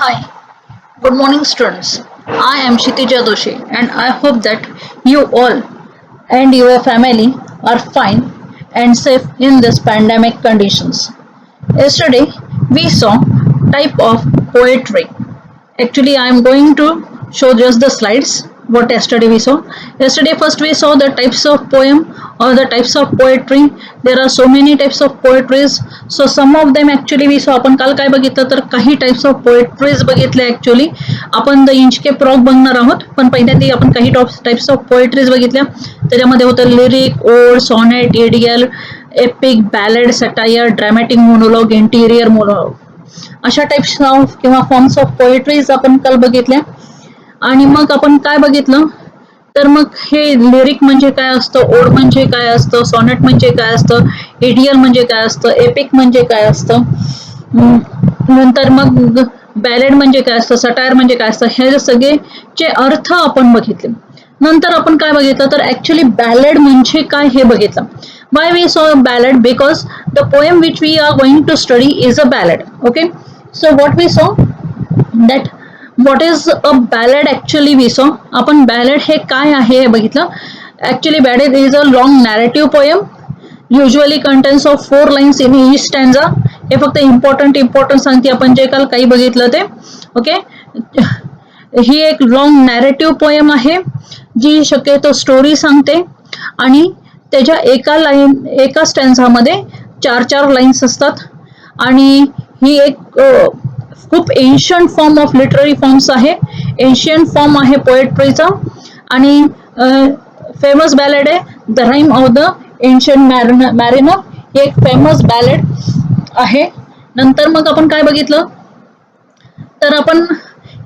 Hi, good morning, students. I am Kshitija Doshi, and I hope that you all and your family are fine and safe in this pandemic conditions. Yesterday, we saw type of poetry. Actually, I am going to show just the slides what yesterday we saw. Yesterday, first we saw the types of poem or the types of poetry. There are so many types of poetries. So some of them actually we saw. आपण काल काय बघितलं तर काही types of poetries बघितले. Actually आपण the इंचके Prague बघणार आहोत, पण पहिल्यांदा आपण काही टाइप्स ऑफ पोएट्रीज बघितल्या. त्याच्यामध्ये होतं lyric, ode, sonnet, idyll, epic, ballad, satire, dramatic monologue, interior monologue, अशा टाइप्स ऑफ किंवा फॉर्म्स ऑफ पोएट्रीज आपण काल बघितल्या. आणि मग आपण काय बघितलं तर मग हे लिरिक म्हणजे काय असतं, ओड म्हणजे काय असतं, सॉनेट म्हणजे काय असतं, एडियल म्हणजे काय असतं, एपिक म्हणजे काय असतं, नंतर मग बॅलेड म्हणजे काय असतं, सटायर म्हणजे काय असतं, हे सगळेचे अर्थ आपण बघितले. नंतर आपण काय बघितलं तर ऍक्च्युली बॅलेड म्हणजे काय हे बघितलं. Why we saw a ballad? Because the poem which we are going to study is a ballad. Okay, so what we saw that what is a ballad actually we saw. आपण ballad हे काय आहे हे बघितलं. Actually ballad is a long narrative poem usually contains of 4 lines in each stanza. हे फक्त important सांगते आपण जे काल काही बघितलं ते. ओके, ही एक लॉंग नॅरेटिव्ह पोएम आहे जी शक्यतो स्टोरी सांगते आणि त्याच्या एका स्टॅन्झामध्ये 4 लाईन्स असतात. आणि ही एक खूप ancient form of literary forms आहे, एन्शियंट फॉर्म आहे पोएट्रीचा. आणि फेमस बॅलेड आहे the rime of the ancient mariner, हे एक फेमस बॅलेड आहे. नंतर मग आपण काय बघितलं तर आपण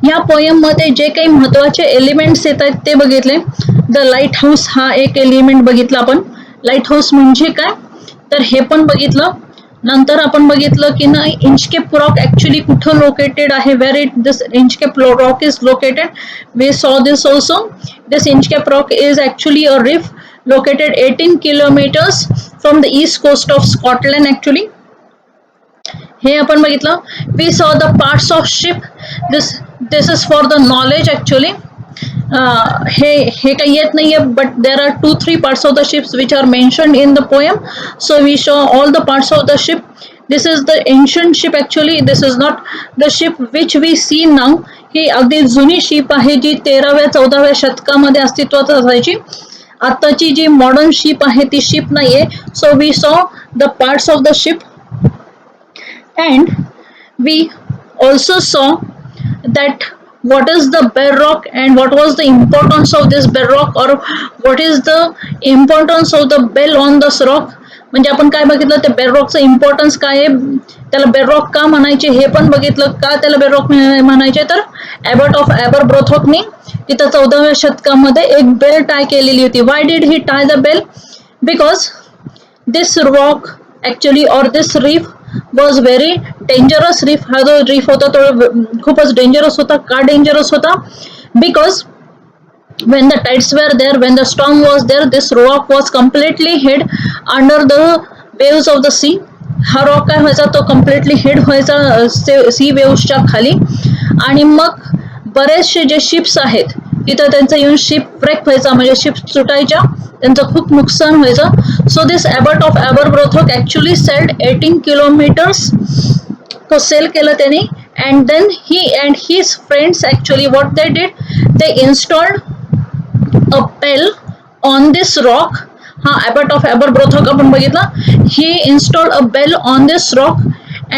या पोएम मध्ये जे काही महत्वाचे एलिमेंट्स येत आहेत ते बघितले. द लाईट हाऊस हा एक एलिमेंट बघितला आपण. लाईट हाऊस म्हणजे काय तर हे पण बघितलं. नंतर आपण बघितलं की ना इंचकेप रॉक ऍक्च्युली कुठं लोकेटेड आहे, where it this Inchcape rock is located. We saw this also. This Inchcape rock is actually a reef located 18 kilometers from the east coast of Scotland actually. हे आपण बघितलं. We saw the parts of ship. This is for the knowledge actually. हे काही येत नाहीये but there are 2-3 parts of the ships which are mentioned in the poem. So we show all the parts of the ship. This is the ancient ship actually. This is not the ship which we see now. ही अगदी जुनी ship आहे जी 13व्या-14व्या शतकामध्ये अस्तित्वात असायची. आताची जी modern ship आहे ती शिप नाहीये. So we saw the parts of the ship and we also saw that what is the bedrock and what was the importance of this bedrock or what is the importance of the bell on this rock. म्हणजे आपण काय बघितलं ते बेडरॉकचं importance काय आहे, त्याला bedrock का म्हणायचे हे पण बघितलं. का त्याला बेडरॉक म्हणायचे तर ॲबट ऑफ ॲबरब्रोथॉकनी तिथं 14व्या शतकामध्ये एक बेल टाय केलेली होती. Why did he tie the bell? Because this rock actually or this reef was very dangerous. Reef हा जो रीफ होता तो खूपच डेंजरस होता. का डेंजरस होता? Because when the tides were there, when the storm was there, this rock was completely hid under the waves of the sea. हा rock काय व्हायचा तो कम्प्लिटली हिड व्हायचा सी वेव्सच्या खाली. आणि मग बरेचसे जे शिप्स आहेत तिथं त्यांचं येऊन शिप ब्रेक व्हायचा, म्हणजे शिप सुटायच्या, त्यांचं खूप नुकसान व्हायचं. So this abbot of Aberbrothok actually sailed 18 kilometres तो सेल केलं त्यांनी. And then he and his friends actually what they did, they installed a bell on this rock. हा ॲबट ऑफ ॲबरब्रोथॉक आपण बघितला. he installed a bell on this rock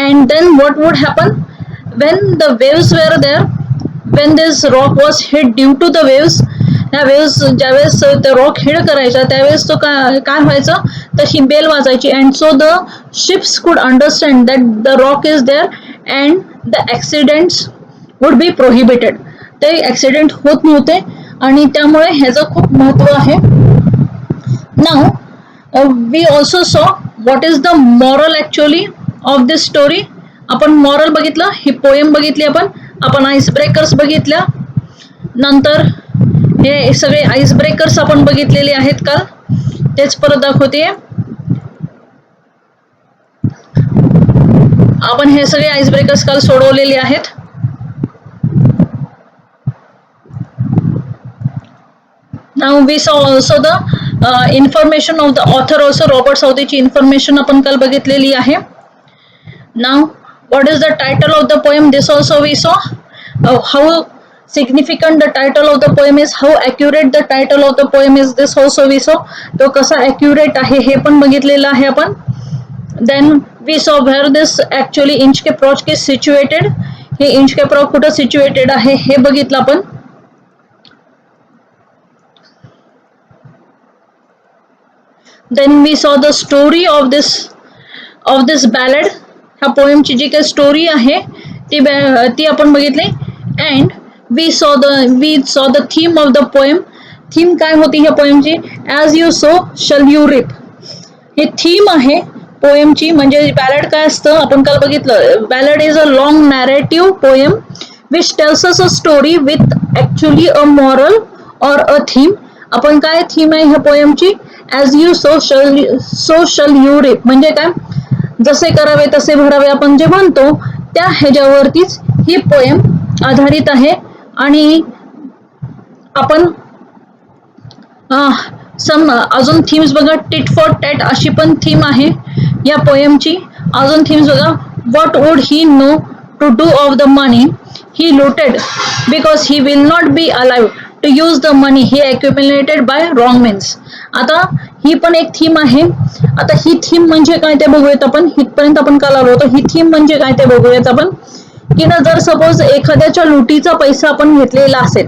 and then what would happen when the waves were there, when this rock was hit due to the waves. ह्या waves ज्यावेळेस ते rock हिड करायचा त्यावेळेस तो काय व्हायचं तर ही बेल वाजायची. And so the ships could understand that the rock is there and the accidents would be prohibited. ते ॲक्सिडेंट होत नव्हते आणि त्यामुळे ह्याचं खूप महत्व आहे. Now we also saw what is the moral actually of this story. आपण मॉरल बघितलं, ही पोएम बघितली आपण आईस ब्रेकर्स बघितल्या. नंतर हे सगळे आईस ब्रेकर्स आपण बघितलेले आहेत काल, तेच परत दाखवते. आपण हे सगळे आईस ब्रेकर्स काल सोडवलेले आहेत. Now we saw also the information of the author also. Robert साऊथीची इन्फॉर्मेशन आपण काल बघितलेली आहे. Now what is the title of the poem? This also we saw. How significant the title of the poem is, how accurate the title of the poem is, this also we saw. तो कसा accurate आहे हे पण बघितलेलं आहे आपण. Then we saw where this actually Inchcape rock situated. हे Inchcape प्रॉच कुठं situated आहे हे बघितलं आपण. Then we saw the story of this ballad. ह्या पोएमची जी काही स्टोरी आहे ती आपण बघितली. And we saw the theme of the poem. Theme काय होती ह्या पोएमची? As you sow shall you reap. हे थीम आहे पोएमची. म्हणजे बॅलड काय असतं आपण काल बघितलं. Ballad is a long narrative poem which tells us a story with actually a moral or a theme. आपण काय थीम आहे ह्या पोएमची? As you sow shall you reap. म्हणजे काय? जसे करावे तसे भरावे आपण जे म्हणतो त्या ह्याच्यावरतीच ही पोएम आधारित आहे. आणि आपण अजून थीम्स बघा. टिट फॉर टॅट अशी पण थीम आहे या पोएमची. अजून थीम्स बघा. What would he know to do of the money he looted because he will not be alive to use the money he accumulated by wrong means. आता ही पण एक थीम आहे. आता ही थीम म्हणजे काय ते बघूयात आपण. हितपर्यंत आपण काल आलो होतो. ही थीम म्हणजे काय ते बघूयात आपण. की ना जर सपोज एखाद्याच्या लुटीचा पैसा आपण घेतलेला असेल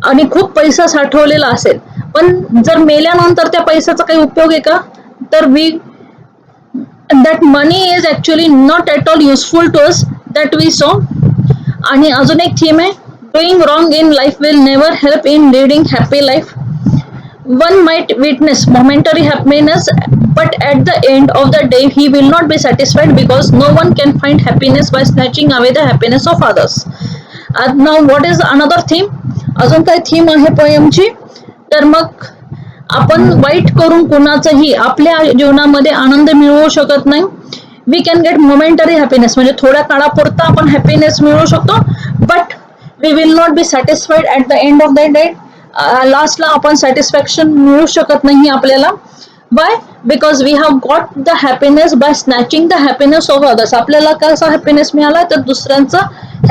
आणि खूप पैसा साठवलेला असेल, पण जर मेल्यानंतर त्या पैशाचा काही उपयोग आहे का? तर that money is actually not at all useful to us. That we saw. आणि अजून एक थीम आहे. Doing wrong in life will never help in leading happy life. One might witness momentary happiness, but at the end of the day, he will not be satisfied because no one can find happiness by snatching away the happiness of others. Now, what is another theme? अजून काय theme आहे पोएमची? तर मग आपण वाईट करून कुणाचंही आपल्या जीवनामध्ये आनंद मिळवू शकत नाही. We can get momentary happiness म्हणजे थोड्या काळापुरता आपण हॅपीनेस मिळवू शकतो, but we will not be satisfied at the end of the day. लास्टला आपण सॅटिस्फॅक्शन मिळू शकत नाही आपल्याला. By because we have got the happiness by snatching the happiness of others. आपल्याला कसा हॅपीनेस मिळाला तर दुसऱ्यांचा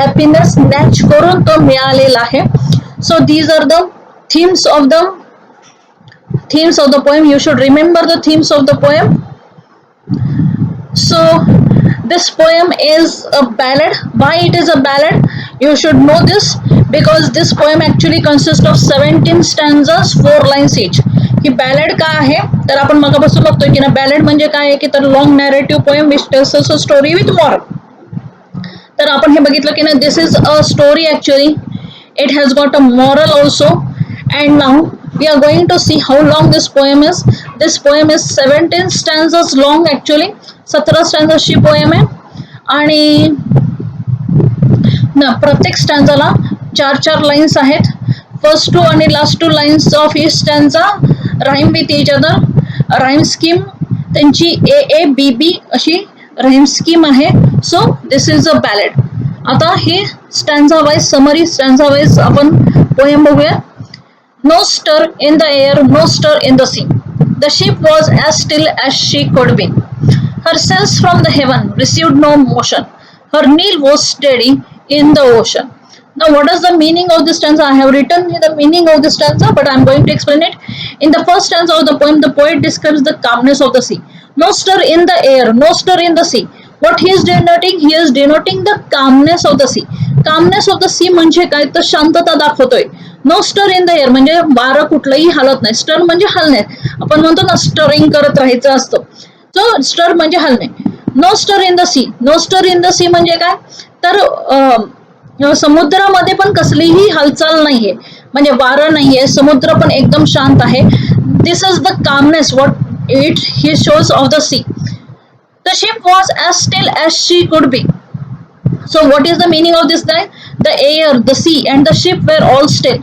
हॅपीनेस स्नॅच करून तो मिळालेला आहे. So these are the themes of the poem. You should remember the themes of the poem. So this poem is a ballad. Why it is a ballad? You should know this because this poem actually consists of 17 stanzas, 4 lines each. He ballad काय आहे तर आपण मगापासून बघतोय की ना ballad म्हणजे काय आहे की तर long narrative poem which tells us a story with moral. तर आपण हे बघितलं की ना this is a story actually. It has got a moral also. And now we are going to see how long this poem is. This poem is 17 stanzas long actually. 17 stanzas ची poem आहे आणि ना प्रत्येक स्टॅन्झाला 4 lines आहेत. First 2 आणि last 2 lines of each stanza rhyme with each other. Rhyme scheme त्यांची AABB अशी rhyme scheme आहे. So this is a ballad. आता हे stanza wise summary stanza wise आपण पोएम बघूया. No stir in the air, no stir in the sea. The ship was as still as she could be. Her sails from the heaven received no motion. Her keel was steady in the ocean. Now, what is the meaning of this stanza? I have written the meaning of this stanza, but I am going to explain it. In the first stanza of the poem, the poet describes the calmness of the sea. No stir in the air, no stir in the sea. What he is denoting? He is denoting the calmness of the sea. Calmness of the sea म्हणजे काय तर शांतता दाखवतोय. No stir in the air म्हणजे वारं कुठलंही हालत नाही. स्टर म्हणजे हलणे. आपण म्हणतो ना स्टरिंग करत राहायचं असतं. सो स्टर म्हणजे हलणे. No stir in the C. No stir in the C म्हणजे काय तर समुद्रामध्ये पण कसलीही हालचाल नाहीये. म्हणजे वारं नाहीये. समुद्र पण एकदम शांत आहे. This is the calmness what it he shows of the sea. The ship was as still as she could be. So what is the meaning of this line? The air, the sea and the ship were all still.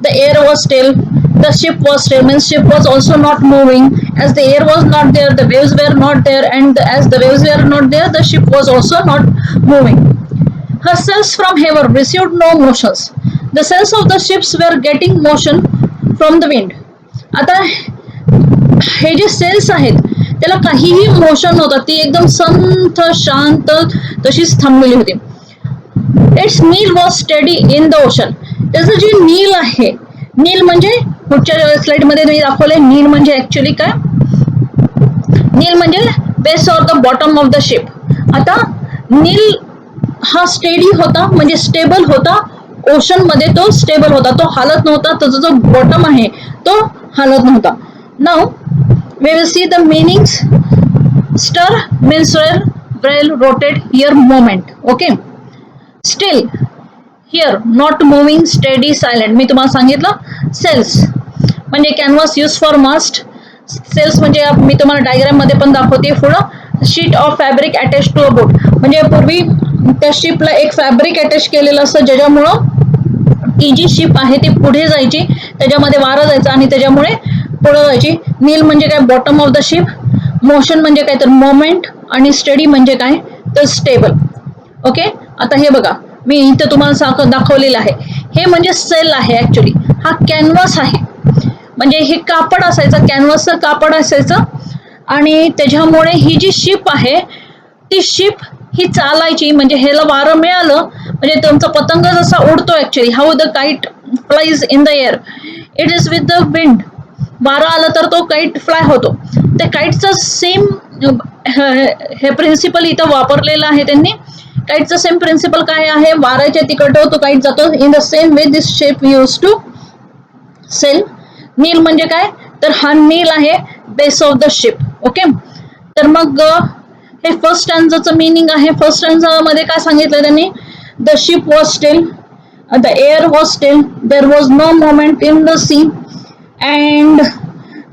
The air was still, the ship was still, means ship was also not moving. As the air was not there, the waves were not there, and as the waves were not there, the ship was also not moving. Her sails from heaven received no motions. The sails of the ships were getting motion from the wind. आता हे जे cells आहेत त्याला काहीही motion नव्हतं, ती एकदम संथ शांत तशीच थांबलेली होती. Its keel was steady in the ocean. त्याचं जे नील आहे, नील म्हणजे पुढच्या स्लाइड मध्ये मी दाखवलंय, नील म्हणजे ऍक्च्युली काय, नील म्हणजे base or the bottom of the ship. आता नील हा स्टेडी होता म्हणजे स्टेबल होता, ओशन मध्ये तो स्टेबल होता, तो हालत नव्हता, त्याचा जो बॉटम आहे तो हालत नव्हता. Now we will see the meanings. Stir means swirl, whirl, rotate, here moment. Okay, still, here not moving, steady, silent. मी तुम्हाला सांगितलं सेल्स म्हणजे canvas use for mast. Sails म्हणजे मी तुम्हाला डायग्राम मध्ये पण दाखवते पुढं. Sheet of fabric attach to a boat म्हणजे पूर्वी त्या शिपला एक फॅब्रिक अटॅच केलेलं असतं ज्याच्यामुळं ती जी शिप आहे ती पुढे जायची, त्याच्यामध्ये वारा जायचा आणि त्याच्यामुळे पुढे जायची. नील म्हणजे काय, bottom of the ship. Motion म्हणजे काय तर मोमेंट, आणि स्टडी म्हणजे काय तर स्टेबल. ओके, आता हे बघा मी इथं तुम्हाला दाखवलेलं आहे, हे म्हणजे सेल आहे. ऍक्च्युली हा कॅनव्हास आहे, म्हणजे हे कापड असायचं, कॅनव्हासचं कापड असायचं, आणि त्याच्यामुळे ही जी शिप आहे ती शिप ही चालायची. म्हणजे ह्याला वारं मिळालं म्हणजे तुमचा पतंग जसा उडतो, actually how the kite flies in the air, it is with the wind. वारा आलं तर तो काइट फ्लाय होतो. त्या काइटचं सेम हे प्रिन्सिपल इथं वापरलेलं आहे त्यांनी. काइटचं सेम प्रिन्सिपल काय आहे, वाऱ्याच्या तिकडं तो काइट जातो. In the same way this shape use to sail. Keel म्हणजे काय तर हा नील आहे, base of the ship. Okay, तर मग हे फर्स्ट स्टॅन्झाचं मीनिंग आहे. फर्स्ट स्टॅन्झा मध्ये काय सांगितलं त्यांनी, the ship was still, the air was still, there was no moment in the sea, and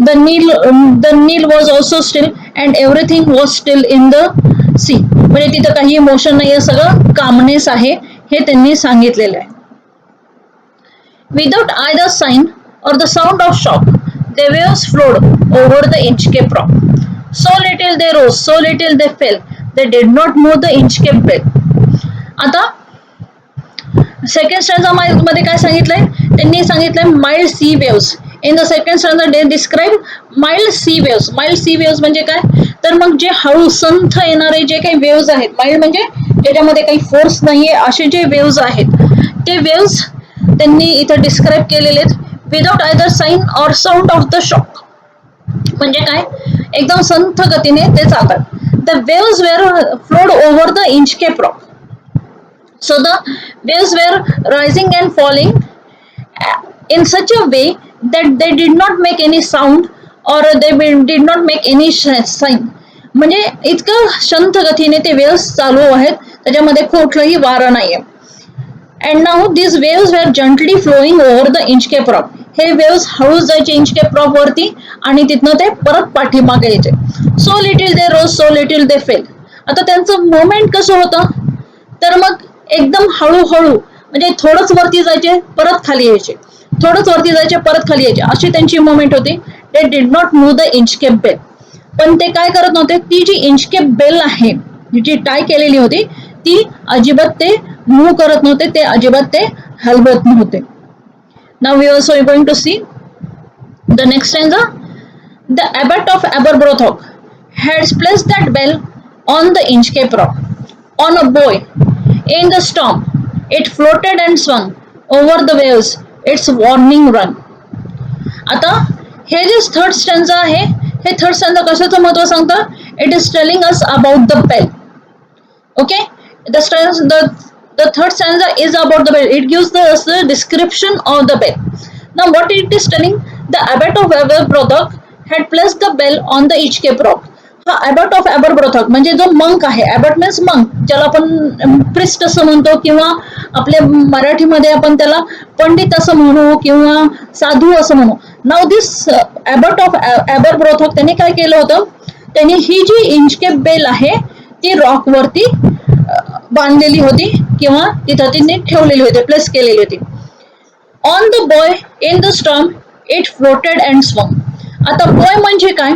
the Nile was also still and everything was still in the sea. म्हणजे तिथं काही motion नाहीये, सगळं calmness आहे, हे त्यांनी सांगितलेलं आहे. Without either sign or the sound of shock, the waves flowed over the Inchcape Rock. So little they rose, so little they fell, they did not move the Inchcape Bell. आता second stanza मध्ये काय सांगितलंय, त्यांनी सांगितलंय mild sea waves. In the second stanza they describe mild sea waves. Mild sea waves म्हणजे काय तर मग जे हळू संथ येणारे जे काही वेव्स आहेत, माइल्ड म्हणजे त्याच्यामध्ये काही फोर्स नाहीये असे जे वेव्स आहेत, ते वेव्स त्यांनी इथं डिस्क्राइब केलेले आहेत. Without either sign or sound of the shock म्हणजे काय, एकदम संथ गतीने ते चालतात. The waves were flowed over the Inchcape rock. So the waves were rising and falling in such a way that they did not make any sound or they did not make any sign. म्हणजे इतकं शांत गतीने ते waves चालू आहेत, त्याच्यामध्ये कुठलंही वारं नाहीये. And now these waves were gently flowing over the Inchcape Rock. हे वेव्स हळूच जायचे इंचकेप रॉक वरती आणि तिथनं ते परत पाठीमागे यायचे. So little they rose, so little they fell. आता त्यांचं मोमेंट कसं होतं तर मग एकदम हळूहळू म्हणजे थोडंच वरती जायचे परत खाली यायचे, थोडंच वरती जायचे परत खाली यायचे, अशी त्यांची मुवमेंट होती. They did not move the Inchcape bell. पण ते काय करत नव्हते, ती जी इंचकेप बेल आहे जी टाय केलेली होती ती अजिबात ते मूव्ह करत नव्हते, ते अजिबात ते हलवत नव्हते. Now we also going to see the next stanza. The abbot of Aberbrothok had placed that bell on the Inchcape Rock on a buoy. In the storm, it floated and swung over the waves, its warning run. आता हे जे third स्टॅन्झा आहे, हे third स्टॅन्झा कशाचं महत्व सांगतं, it is telling us about the bell. Okay, the third stanza is about the bell. It gives the description of the bell. Now what it is telling, the abbot of Aberbrothok had placed the bell on the Inchcape Rock. हा अबॅट of अबरब्रोथॉक म्हणजे जो monk आहे, अबॅट means monk, ज्याला आपण priest असं म्हणतो किंवा आपल्या मराठीमध्ये आपण त्याला पंडित असं म्हणू किंवा साधू असं म्हणू. नाव दिस अबॅट ऑफ अबरब्रोथॉक त्यांनी काय केलं होतं, त्यांनी ही जी इंचकेप बेल आहे ती रॉक वरती बांधलेली होती किंवा तिथं तिने ठेवलेली होती, प्लेस केलेली होती. On the boy in the storm it floated and swung. आता बॉय म्हणजे काय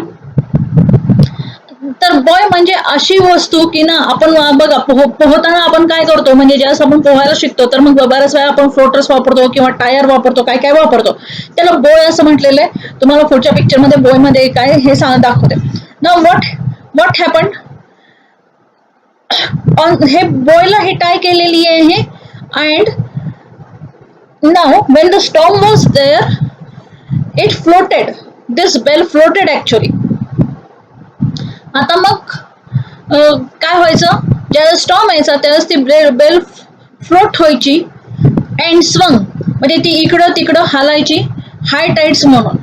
तर बॉय म्हणजे अशी वस्तू की ना आपण बघा पोहताना आपण काय करतो, म्हणजे ज्यावेळेस आपण पोहायला शिकतो तर मग बऱ्याच वेळा आपण फ्लोटर्स वापरतो किंवा टायर वापरतो, काय काय वापरतो, त्याला बॉय असं म्हटलेलं आहे. तुम्हाला पुढच्या पिक्चर मध्ये बॉय मध्ये काय हे दाखवते ना. व्हॉट हॅपन ऑन हे बॉयला हे टाय केलेली आहे. And now when the storm was there it floated, this bell floated actually. आता मग काय व्हायचं, ज्यावेळेस स्टॉर्म यायचा त्यावेळेस ती बेल फ्लोट व्हायची अँड स्वंग, म्हणजे ती इकडं तिकडं हालायची हाय टाइड्स म्हणून.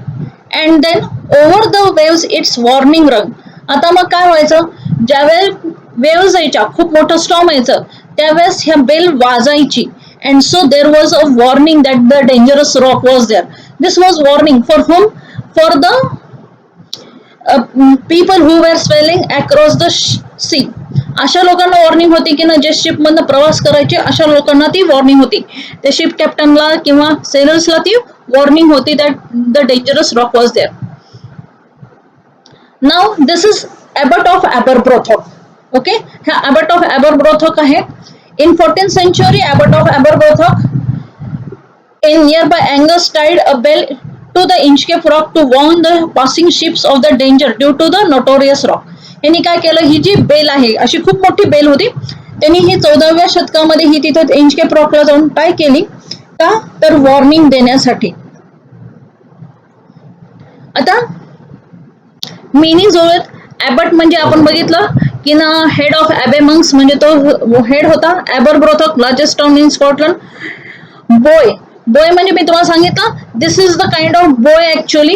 And then over the waves its warning rang. आता मग काय व्हायचं, ज्यावेळेस वेव्स यायच्या, खूप मोठं स्टॉर्म यायचं, त्यावेळेस ह्या बेल वाजायची. And so there was a warning that the dangerous rock was there. This was warning for home, for the people who were swelling across the sea. अशा लोकांना वॉर्निंग होती की ना जे शिप मधनं प्रवास करायचे, अशा लोकांना ती वॉर्निंग होती. त्या शिप कॅप्टनला किंवा सेलर्सला ती वॉर्निंग होती that the dangerous rock was there. Now this is abbot of Aberbrothok. Okay, ह्या एबट ऑफ एबरब्रोथॉक आहे. In 14th century abbot of Aberbrothok in nearby Angus tied a bell to the Inchcape rock to warn the passing ships of the danger due to the notorious rock. यांनी काय केलं, ही जी bell आहे अशी खूप मोठी bell होती, त्यांनी ही 14व्या शतकामध्ये ही तिथे इंचकेप रॉकला जाऊन टाय केली. का तर वॉर्निंग देण्यासाठी. आता मिनी जोळत ॲबट म्हणजे आपण बघितलं की ना हेड ऑफ ॲबेमंग्स म्हणजे तो हेड होता. Aberbrothok largest town in Scotland. Buoy म्हणजे मी तुम्हाला सांगितलं this is the kind of buoy actually.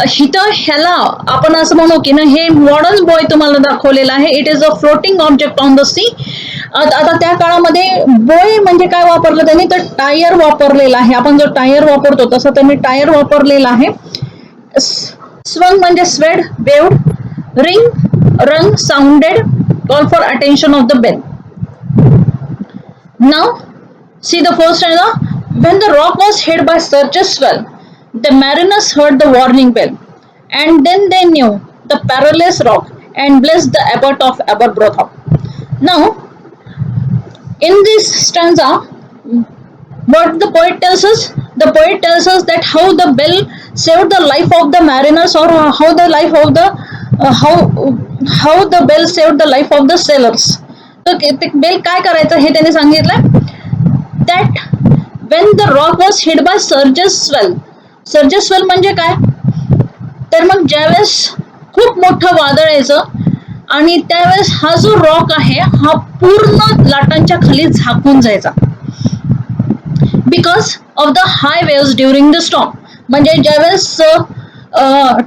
हिथं ह्याला आपण असं म्हणू की ना हे मॉडर्न बॉय तुम्हाला दाखवलेला आहे. It is a floating object on the sea. आता त्या काळामध्ये बॉय म्हणजे काय वापरलं त्यांनी, तर टायर वापरलेला आहे. आपण जो टायर वापरतो तसं त्यांनी टायर वापरलेला आहे. स्वंग म्हणजे swayed, waved. Ring rung, sounded, call for attention of the bell. Now see the first stanza. When the rock was hit by such a swell, the mariners heard the warning bell, and then they knew the perilous rock and blessed the abbot of Aberbrothok. Now, in this stanza, what the poet tells us? The poet tells us that how the bell saved the life of the mariners, or how the life of the how the bell saved the life of the sailors. तर ते bell काय करायचं हे त्यांनी सांगितलं. That when the rock was hit by surges swell. Surges swell म्हणजे काय, तर मग ज्यावेळेस खूप मोठं वादळ यायचं आणि त्यावेळेस हा जो रॉक आहे हा पूर्ण लाटांच्या खाली झाकून जायचा. Because of the high waves during the storm. म्हणजे ज्यावेळेस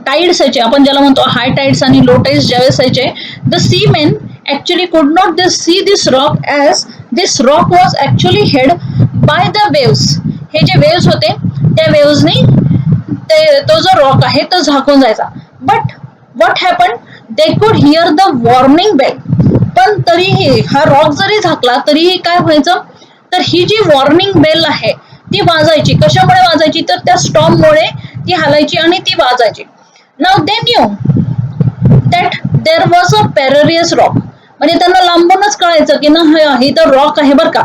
टाइड्स यायचे, आपण ज्याला म्हणतो हाय टाइड्स आणि लो टाइड्स ज्यावेळेस यायचे, the sea men actually could not see this rock as this rock was actually held by the waves. हे जे वेव्स होते त्या वेव्सनी तो जो रॉक आहे तो झाकून जायचा. But what happen, they could here the warning bell. पण तरीही हा रॉक जरी झाकला तरीही काय व्हायचं, तर ही जी वॉर्निंग बेल आहे ती वाजायची. कशामुळे वाजायची, तर त्या स्टॉर्ममुळे ती हालायची आणि ती वाजायची. Now they knew that there was a perilous rock. म्हणजे त्यांना लांबूनच कळायचं की ना ही तर रॉक आहे बरं का.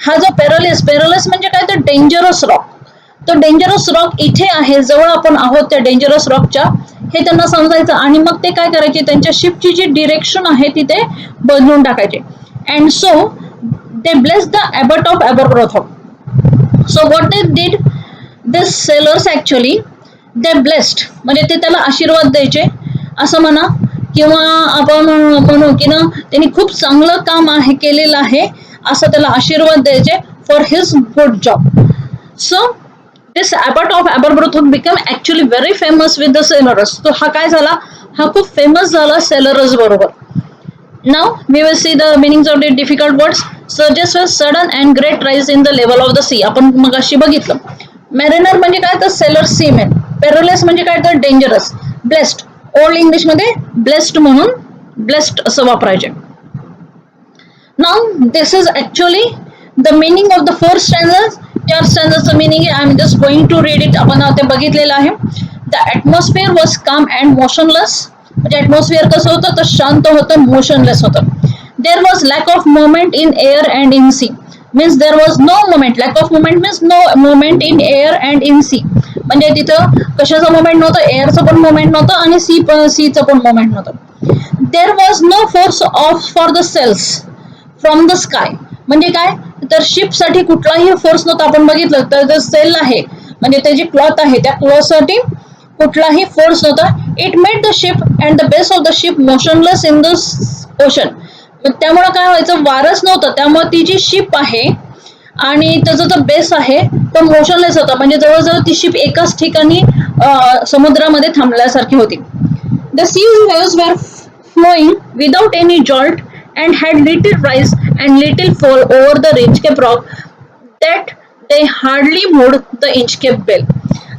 हा जो पेरिलियस म्हणजे काय, तर डेंजरस रॉक. तो डेंजरस रॉक इथे आहे, जवळ आपण आहोत त्या डेंजरस रॉकच्या, हे त्यांना समजायचं. आणि मग ते काय करायचे, त्यांच्या शिपची जी डिरेक्शन आहे ती ते बदलून टाकायचे. And so they bless the abbot of Aberbrothok. So what they did this sailors actually, they blessed म्हणजे ते त्याला आशीर्वाद द्यायचे असं म्हणा, किंवा आपण म्हणू की ना त्यांनी खूप चांगलं काम आहे केलेलं आहे असं त्याला आशीर्वाद द्यायचे for his good job. So this abbot of Aberbrothok become actually very famous with the sailors. तो हा काय झाला, हा खूप फेमस झाला सेलरस बरोबर. Now we will see the meanings of the difficult words. Surges or sudden and great rise in the level of the sea. आपण मग अशी बघितलं. मॅरिनर म्हणजे काय, तर सेलर सीमेन. पेरिलियस म्हणजे काय, तर डेंजरस. ब्लेस्ड ओल्ड इंग्लिश मध्ये ब्लेस्ड म्हणून ब्लेस्ड असं वापरायचे. Now this is actually the meaning of the 4 stanzas. 4 स्टॅन्झर्सचं मिनिंग आहे. I am just going to read it. आपण ते बघितलेलं आहे. The atmosphere was calm and motionless. म्हणजे ॲटमॉस्फिअर कसं होतं तर शांत होतं, मोशनलेस होतं. There was lack of movement in air and in sea, means there was no movement. Lakh of movement means no movement in air and in sea, म्हणजे तिथं कशाचं मुवमेंट नव्हतं, एअरचं पण मुवमेंट नव्हतं आणि सीचं पण मुवमेंट नव्हतं. There was no force of for the sails from the sky, म्हणजे काय तर शिपसाठी कुठलाही फोर्स नव्हता. आपण बघितलं तर जे सेल आहे म्हणजे ते जे क्लॉथ आहे त्या क्लॉथसाठी कुठलाही फोर्स नव्हता. It made the ship and the base of the ship motionless in the ocean. त्यामुळे काय व्हायचं, वारच नव्हतं, त्यामुळे ती जी शिप आहे आणि त्याचा जो बेस आहे तो मोशनलेस होता, म्हणजे जवळजवळ ती शिप एकाच ठिकाणी समुद्रामध्ये थांबल्यासारखी होती. द सी वेव्स वर flowing without any jolt and had little rise and little fall over the Inchcape rock that they hardly moved the Inchcape bell.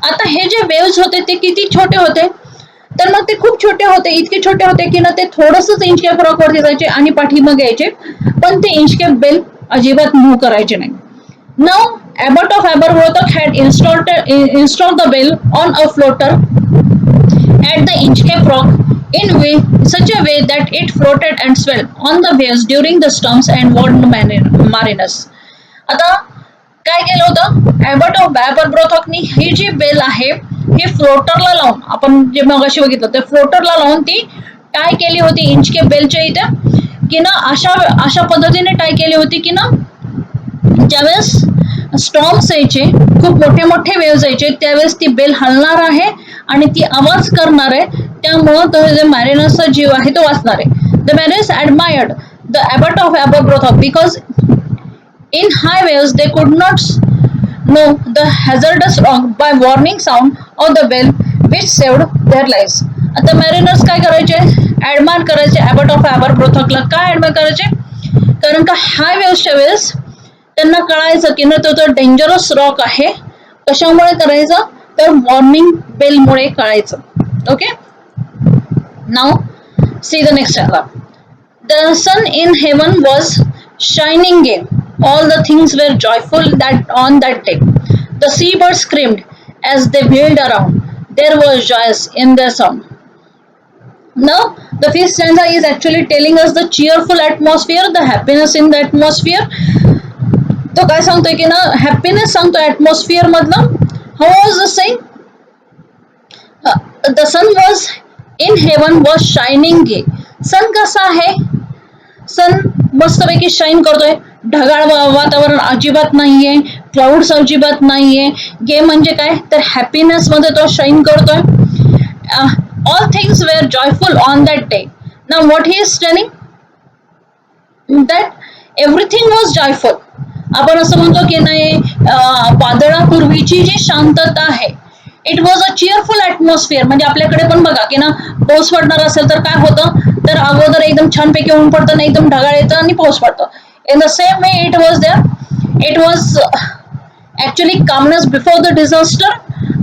आता हे जे वेव्स होते ते किती छोटे होते, तर मग ते खूप छोटे होते, इतके छोटे होते की ना ते थोडंसंच इंचकेप रॉक वरती जायचे आणि पाठीमागे यायचे, पण ते इंचकेप बेल अजिबात मूव्ह करायचे नाही. Now Abbot of Aberbrothock had installed the bell on a floater at the Inchcape rock in such a way that it floated and swelled on the waves during the storms and warned mariners. आता काय केलं होतं ॲबट of ॲबरब्रोथॉकनी, he G bell आहे ही फ्लोटरला लावून, आपण जे मगाशी बघितलं ते फ्लोटरला लावून ती टाय केली होती इंचकेप बेलच्या इथे, की ना अशा पद्धतीने टाय केली होती की ना ज्यावेळेस स्टॉर्म्स यायचे, खूप मोठे मोठे वेव्स यायचे, त्यावेळेस ती बेल हलणार आहे आणि ती आवाज करणार आहे, त्यामुळं तो जे मॅरिनर्सचा जीव आहे तो वाचणार आहे. The mariners admired the abbot of Aberbrothok because in high waves they could not know the hazardous rock by warning sound of the bell which saved their lives. आता मॅरिनर्स काय करायचे, ॲडमायर करायचे ॲबट ऑफ ॲबरब्रोथॉकला. काय admire करायचे, कारण का हाय वेव्सच्या वेळेस त्यांना कळायचं की ना तो डेंजरस रॉक आहे. कशामुळे करायचं तर वॉर्निंग बेलमुळे कळायचं. Okay, now see the next paragraph. The sun in heaven was shining gay. All the things were joyful that on that day. The seabirds screamed as they wheeled around. There was joy in their sound. Now, the fifth stanza is actually telling us the cheerful atmosphere, the happiness in the atmosphere. तो काय सांगतोय की ना happiness सांगतोय atmosphere मधलं. How was the saying, the sun was in heaven was shining gay. Sun कसा आहे, सन मस्तपैकी शाईन करतोय, ढगाळ वातावरण अजिबात नाहीये, क्लाउड्स अजिबात नाहीये. गे म्हणजे काय तर हॅपीनेस मध्ये तो शाईन करतोय. All things were joyful on that day. Now what he is telling that everything was joyful. आपण असं म्हणतो की नाही वादळापूर्वीची जी शांतता आहे, it was a cheerful atmosphere. म्हणजे आपल्याकडे पण बघा की ना पाऊस पडणार असेल तर काय होतं तर अगोदर एकदम छानपैकी ऊन पडतं ना, एकदम ढगाळ येतं आणि पाऊस पडतं. In the same way it was there, it was actually calmness before the disaster.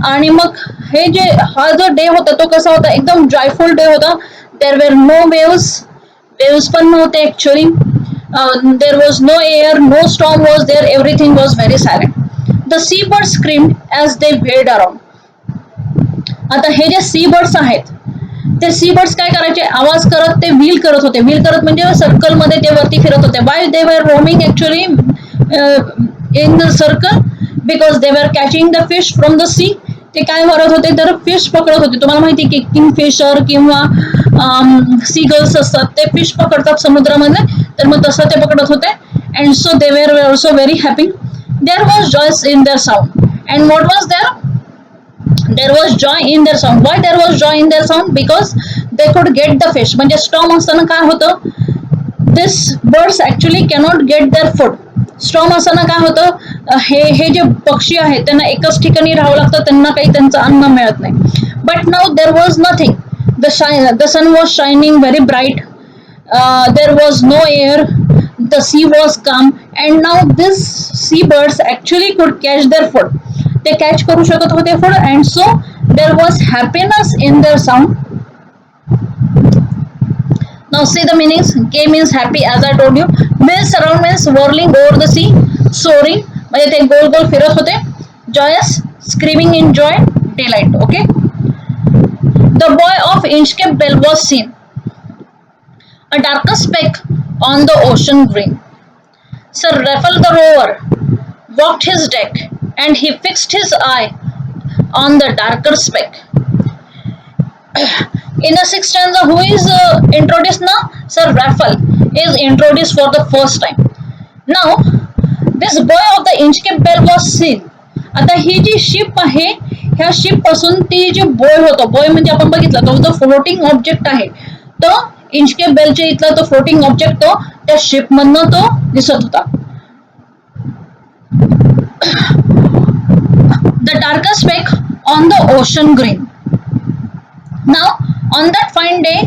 आणि मग हे जे हा जो डे होता तो कसा होता, एकदम जॉयफुल डे होता. देर वेर नो वेव्स पण नव्हते actually. There was no air, no storm was there, everything was very silent. The seabirds screamed as they wheeled around. आता हे जे seabirds आहेत ते seabirds काय करायचे, आवाज करत ते व्हील करत होते. व्हील करत म्हणजे सर्कल मध्ये ते वरती फिरत होते. Why they were roaming actually in the circle? Because they were catching the fish from the sea. ते काय करत होते तर फिश पकडत होते. तुम्हाला माहिती की किंगफिशर किंवा सीगल्स असतात ते फिश पकडतात समुद्रामध्ये, तर मग तसं ते पकडत होते. And so they were also very happy. There was joyous in their sound. And what was there, there was joy in their sound. Why there was joy in their sound, because they could get the fish. म्हणजे storm असताना काय होतं, this birds actually cannot get their food. Storm असताना काय होतं, हे जे पक्षी आहेत त्यांना एकच ठिकाणी राहावं लागतं, त्यांना काही त्यांचं अन्न मिळत नाही. But now there was nothing. The sun was shining very bright. There was no air. The sea was calm, and now these seabirds actually could catch their food. They catch करू शकत होते food, and so there was happiness in their sound. Now see the meanings. Gay means happy, as I told you. Wheels around means whirling over the sea. Soaring म्हणजे ते गोल फिरत होते. Joyous, screaming in joy, delight. Okay. the boy of Inchcape Bell was seen, a darker speck on the ocean green. Sir Raffle the rower walked his deck, and he fixed his eye on the darker speck. In a sixth stanza, who is introduced now? Sir Raffle is introduced for the first time. Now, this boy of the Inchcape Bell was seen. आता ही जी ship आहे, ह्या ship पासून ती जे boy होतो, boy म्हणजे आपण बघितलं तो जो फ्लोटिंग ऑब्जेक्ट आहे, तो इंचकेप बेलच्या इथला तो फ्लोटिंग ऑब्जेक्ट तो त्या शिप मधनं तो दिसत होता. The darker speck on the ocean green. Now, on that fine day,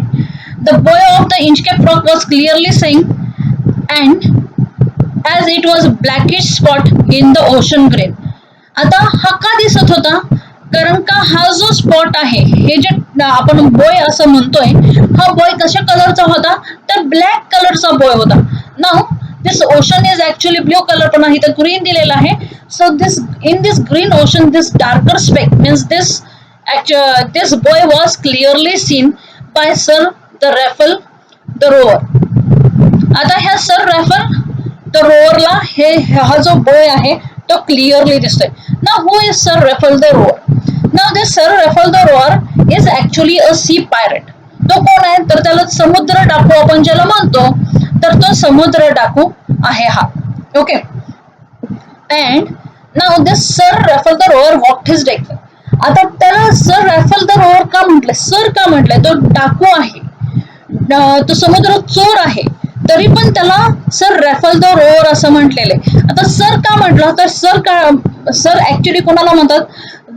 the boy of the Inchcape Rock was clearly seen, and as it was blackish spot in the ocean green. आता हा का दिसत होता? कारण का हा जो spot आहे, हे जे आपण बॉय असं म्हणतोय, हा बॉय कशा कलरचा होता? तर ब्लॅक कलरचा बॉय होता. Now this ocean is actually blue colour, पण इथं ग्रीन दिलेला आहे. So this in this green ocean, this darker speck means this boy was clearly seen by Sir the Raffle the rower. आता ह्या sir Ralph the रोअरला हा जो buoy आहे तो क्लिअरली दिसतोय. Now who is Sir Ralph the Rover? Now this Sir Ralph the Rover is actually a sea pirate. तो कोण आहे? तर त्याला समुद्र डाकू आपण ज्याला म्हणतो, तर तो समुद्र डाकू आहे हा. Okay. And now this Sir Ralph the Rover walked his deck. आता त्याला सर रॅफल द रोअर का म्हटलंय? सर का म्हटलंय? तो डाकू आहे, तो समुद्र चोर आहे, तरी पण त्याला सर रॅफल द रोअर असं म्हटलेलं आहे. आता सर का म्हटलं? तर सर ऍक्च्युली कोणाला म्हणतात?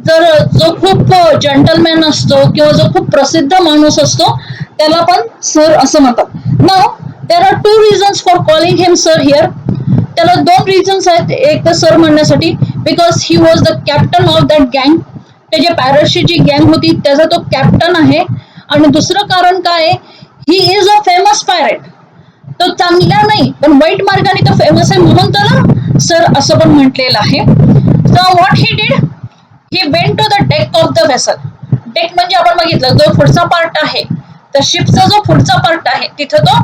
तर जो खूप जेंटलमॅन असतो किंवा जो खूप प्रसिद्ध माणूस असतो त्याला पण सर असं म्हणतात. Now there are two reasons for calling him sir here. त्याला दोन रिझन्स आहेत. एक तर सर म्हणण्यासाठी, because he was the captain of that गँग. त्याच्या पॅरेटची जी गँग होती त्याचा तो कॅप्टन आहे. आणि दुसरं कारण काय? He is a famous pirate. तो चांगला नाही पण वाईट मार्गाने तो फेमस आहे, म्हणून त्याला सर असं पण म्हटलेलं आहे. So what he did, he went to the deck of the vessel. Deck म्हणजे आपण बघितलं जो पुढचा पार्ट आहे, तर शिपचा जो पुढचा पार्ट आहे तिथं तो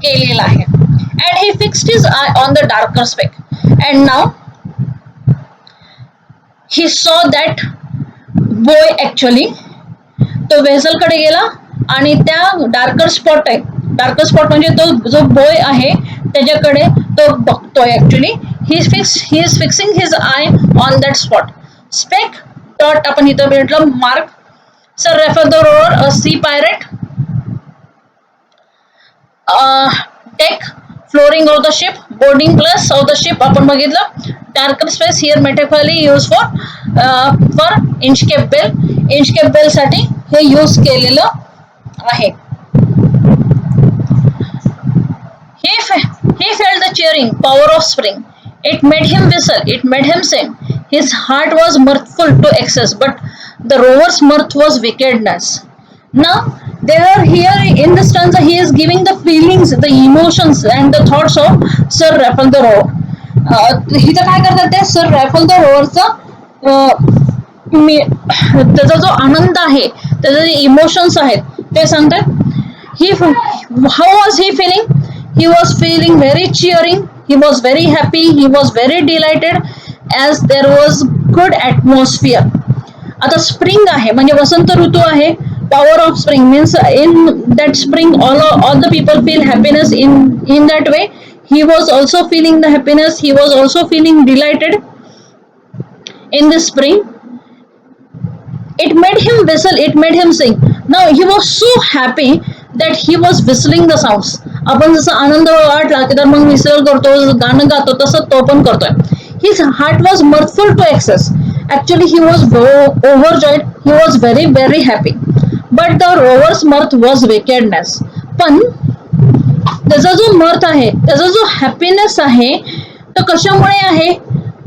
केलेला आहे. And he fixed his eye on the darker speck. And now he saw that buoy actually तो वेसल कडे गेला आणि त्या डार्कर स्पॉट आहे, डार्कर स्पॉट म्हणजे तो जो बॉय आहे त्याच्याकडे तो बघतोय. Actually he is fixing his eye on that spot. Speck dot आपण इथं भेटलं mark. Sir Ralph the Rover a sea pirate. Deck flooring of the ship, boarding place of the ship आपण बघितलं. Darker space here metaphorically use for Inchcape bell. Inchcape bell साठी हे use केलेलं आहे. He felt the cheering power of spring. It made him whistle. It made him sing. His heart was mirthful to excess, but the rover's mirth was wickedness. Now, there here in this stanza, he is giving the feelings, the emotions, and the thoughts of Sir Raffle the rower. इथं काय करतात ते? Sir Ralph the रोअरचा त्याचा जो आनंद आहे, त्याचे जे emotions आहेत ते सांगतात. How was he feeling? He was feeling very cheering. He was very happy. He was very delighted as there was good atmosphere. आता स्प्रिंग आहे म्हणजे वसंत ऋतू आहे. Power of spring means in that spring all the people feel happiness in that way. He was also feeling the happiness. He was also feeling delighted in the spring. It made him whistle. It made him sing. Now he was so happy that he was whistling the sounds. आपण जसं आनंद वाटला की तर मग विसर करतो, गाणं गातो, तसं तो पण करतोय. His heart was mirthful to excess. Actually he was overjoyed. He was very very happy. But the rover's mirth was wickedness. पण त्याचा जो mirth आहे, त्याचा जो happiness आहे, तो कशामुळे आहे?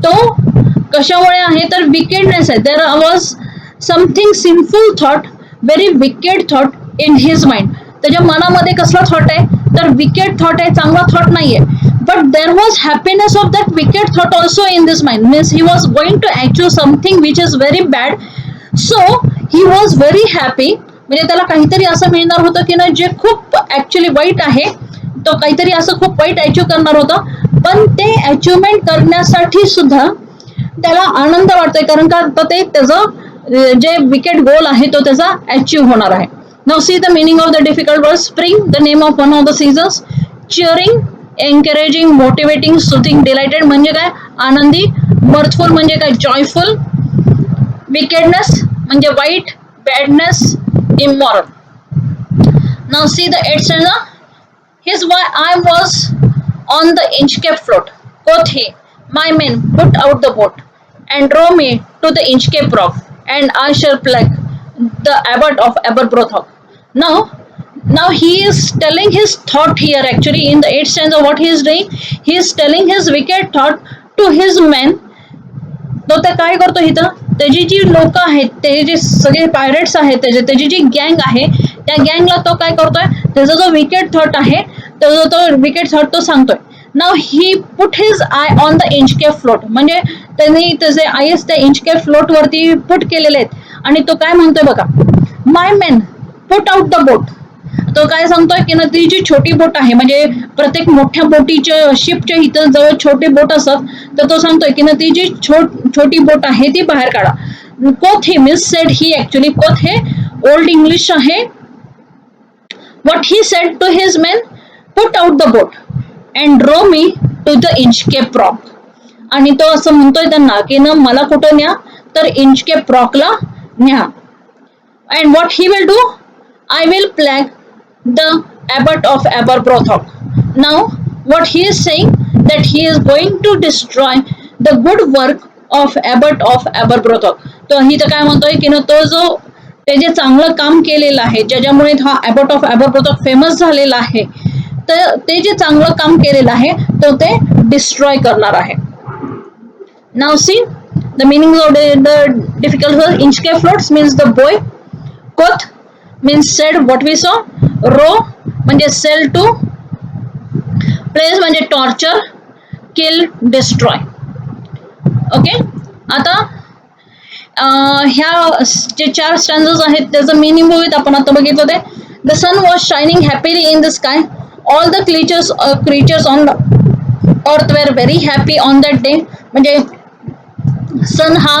तो कशामुळे आहे तर wickedness आहे. There was something sinful thought, very wicked thought in his mind. त्याच्या मनामध्ये कसला थॉट आहे तर विकेड थॉट आहे, चांगला थॉट नाहीये. But there was happiness of that wicked thought also in this mind. Means he was going to achieve something which is very bad. So he was very happy म्हणजे त्याला काहीतरी असं मिळणार होतं की ना जे खूप ऍक्च्युली वाईट आहे, तो काहीतरी असं खूप वाईट अचीव करणार होता, पण ते अचिव्हमेंट करण्यासाठी सुद्धा त्याला आनंद वाटतोय, कारण का ते त्याचं जे विकेट गोल आहे तो त्याचा अचीव होणार आहे. Now see the meaning of the difficult word. Spring, the name of one of the seasons. Cheering, encouraging, motivating, soothing, delighted म्हणजे काय आनंदी. मर्थफुल म्हणजे काय जॉयफुल. विकेडनेस म्हणजे वाईट. Badness immoral. Now see the 8th stanza. Here's why I was on the Inchcape float. Quoth he, my men put out the boat and drove me to the Inchcape rock, and I shall plague the abbot of Aberbrothock. Now he is telling his thought here. Actually, in the 8th stanza, what he is doing, he is telling his wicked thought to his men. तो ते काय करतो इथं, त्याची जी लोक आहेत, ते जे सगळे पायरेट्स आहेत, त्याची जी गँग आहे, त्या गँगला तो काय करतोय, त्याचा जो विकेट थॉट आहे, तो विकेट थॉट तो सांगतोय. Now he put his eye on the Inchcape float, म्हणजे त्यांनी त्याचे आयस त्या इंचकेप फ्लोट वरती पुट केलेले आहेत. आणि तो काय म्हणतोय बघा, माय मेन पुट आउट द बोट. तो काय सांगतोय की ना ती जी छोटी बोट आहे, म्हणजे प्रत्येक मोठ्या बोटीच्या शिपच्या इथं जवळ छोटे बोट असतात, तर तो सांगतोय की ना ती जी छोटी बोट आहे ती बाहेर काढा. कोथ हे means said he. Actually quoth हे ओल्ड इंग्लिश आहे. What he said to his men, put out the boat and row me to the Inchcape rock. आणि तो असं म्हणतोय त्यांना की ना मला कुठं न्या, तर इंचकेप रॉकला न्या. And what he will do, I will plague the abbot of Aberbrothock. Now, what he is saying, that he is going to destroy the good work of abbot of Aberbrothock. तो इथं काय म्हणतोय की ना तो जो ते जे चांगलं काम केलेलं आहे, ज्याच्यामुळे हा abbot of Aberbrothock फेमस झालेला आहे, तर ते जे चांगलं काम केलेलं आहे तो ते डिस्ट्रॉय करणार आहे. Now see the meaning of the difficult word. Inchcape floats means the boy. Quoth means said, what we saw. Row म्हणजे sell to. Place म्हणजे torture, kill, destroy. ओके. आता ह्या जे 4 स्टॅन्झर्स आहेत त्याचं मीनिंग बघूयात. आपण आता बघितलं ते. The sun was shining happily in the sky. All the creatures on the earth were very happy on that day. म्हणजे सन हा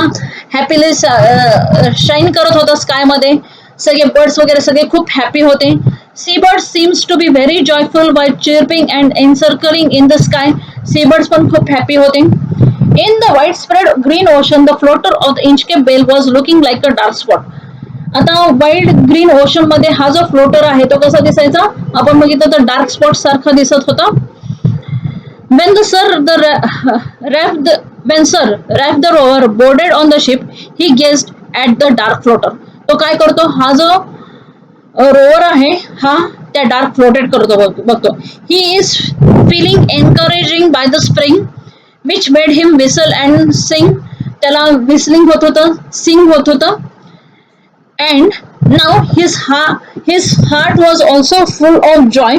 हॅपीली शाईन करत होता स्काय मध्ये. सगळे बर्ड्स वगैरे सगळे खूप हॅपी होते. Sea birds seems to be very joyful by chirping and encircling in the sky. Sea birds पण खूप हॅपी होते. In the wide spread green ocean the floater of the Inchcape bell was looking like a dark spot. आता wide green ocean मध्ये हा जो floater आहे तो कसा दिसायचा, आपण बघितलं तर डार्क स्पॉट सारखा दिसत होता. When Sir Ralph the rover boarded on the ship, he gazed at the dark floater. तो काय करतो, हा जो रोवर आहे हा त्या डार्क फ्लोटेड करतो बघतो. He is feeling encouraging by the spring, which made him whistle and sing. त्याला whistling होत होतं, sing होत होतं. And now his heart was also full of joy.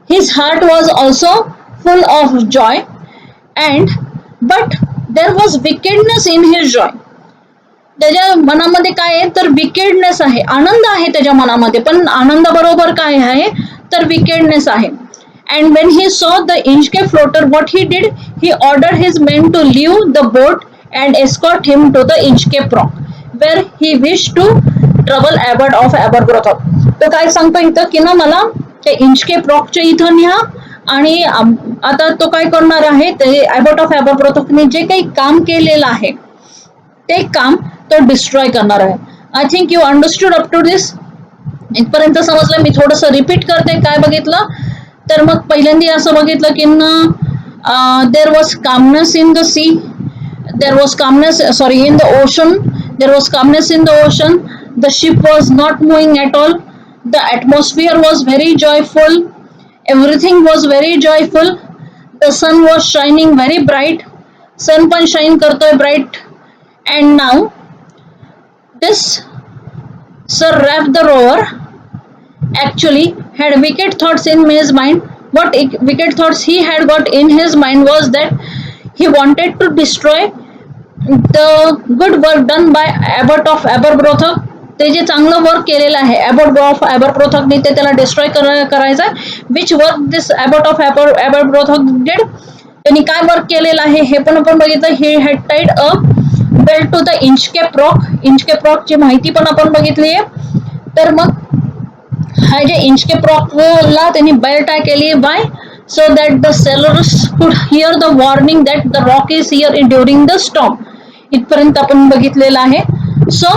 His heart was also full of joy, but there was wickedness in his joy. त्याच्या मनामध्ये काय आहे, तर विकेडनेस आहे. आनंद आहे त्याच्या मनामध्ये, पण आनंदा बरोबर काय आहे, तर विकेडनेस आहे. And when he saw the Inchcape floater, what he did, he ordered his men to leave the boat and escort him to the Inchcape rock, where he wished to trouble abbot of Aberbrothock. तो काय सांगतो इथं की ना मला त्या Inchcape रॉकच्या इथं न्या, आणि आता तो काय करणार आहे, ते abbot of Aberbrothockने जे काही काम केलेलं आहे ते काम तो डिस्ट्रॉय करणार आहे. I think you understood up to this. इथपर्यंत समजलं. मी थोडंसं रिपीट करते काय बघितलं. तर मग पहिल्यांदा असं बघितलं की there was calmness in the sea, there was calmness in the ocean, there was calmness in the ocean. The ship was not moving at all. The atmosphere was very joyful. Everything was very joyful. The sun was shining very bright. Sun पण shine करतोय bright. And now this Sir Ralph the rover actually had wicked thoughts in his mind. What wicked thoughts he had got in his mind was that he wanted to destroy the good work done by abbot of Aberbrothock. ते जे चांगलं work केलेलं आहे ॲबॉट of ॲबरब्रोथकने ते त्याला destroy करायचं. Which work this abbot of Aberbrothok did, त्यांनी काय वर्क केलेलं आहे हे पण आपण बघितलं. He had tied a belt to the Inchcape rock. Inchcape रॉकची माहिती पण आपण बघितली आहे. तर मग हा जे इंचकेप रॉकला त्यांनी बेल्ट टाय केली. By so that the sailors could hear the warning that the rock is here during the storm. इथपर्यंत आपण बघितलेलं आहे. So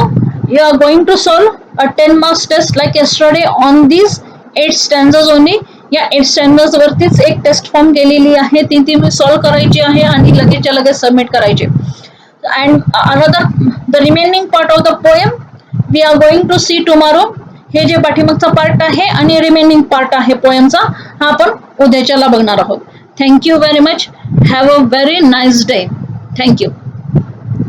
you are going to solve a 10 marks test like yesterday on these 8 stanzas only. या 8 stanzas वरतीच एक taste form केलेली आहे, ती तुम्ही सॉल्व करायची आहे आणि लगेचच्या लगेच सबमिट करायची. And another the remaining part of the poem we are going to see tomorrow. हे जे पाठीमागचा पार्ट आहे आणि रिमेनिंग पार्ट आहे पोएमचा, हा आपण उद्याच्याला बघणार आहोत. Thank you very much. Have a very nice day. Thank you.